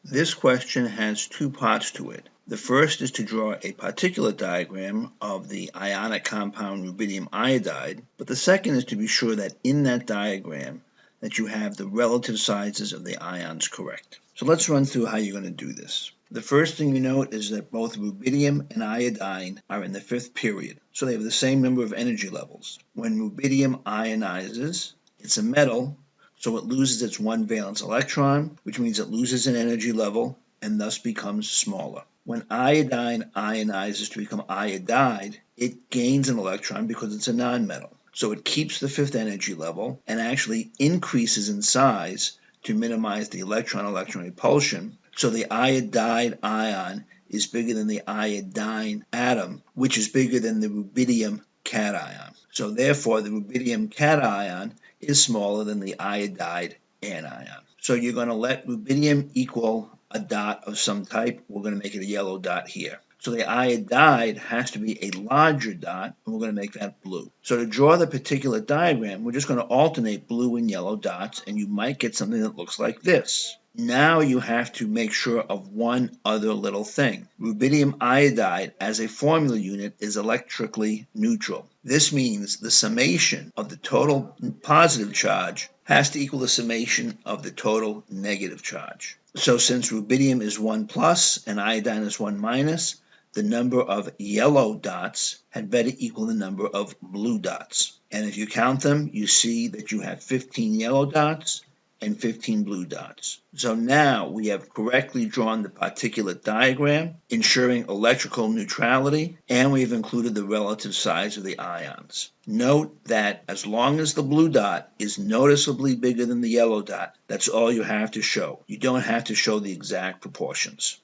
This question has two parts to it. The first is to draw a particulate diagram of the ionic compound rubidium iodide, but the second is to be sure that in that diagram that you have the relative sizes of the ions correct. So let's run through how you're going to do this. The first thing you note is that both rubidium and iodine are in the fifth period, so they have the same number of energy levels. When rubidium ionizes, it's a metal, so it loses its one valence electron, which means it loses an energy level and thus becomes smaller. When iodine ionizes to become iodide, it gains an electron because it's a nonmetal. So it keeps the fifth energy level and actually increases in size to minimize the electron-electron repulsion. So the iodide ion is bigger than the iodine atom, which is bigger than the rubidium cation. So therefore, the rubidium cation is smaller than the iodide anion. So you're going to let rubidium equal a dot of some type. We're going to make it a yellow dot here. So the iodide has to be a larger dot, and we're going to make that blue. So to draw the particulate diagram, we're just going to alternate blue and yellow dots, and you might get something that looks like this. Now you have to make sure of one other little thing. Rubidium iodide as a formula unit is electrically neutral. This means the summation of the total positive charge has to equal the summation of the total negative charge. So since rubidium is 1 plus and iodine is 1 minus, the number of yellow dots had better equal the number of blue dots. And if you count them, you see that you have 15 yellow dots and 15 blue dots. So now we have correctly drawn the particulate diagram, ensuring electrical neutrality, and we've included the relative size of the ions. Note that as long as the blue dot is noticeably bigger than the yellow dot, that's all you have to show. You don't have to show the exact proportions.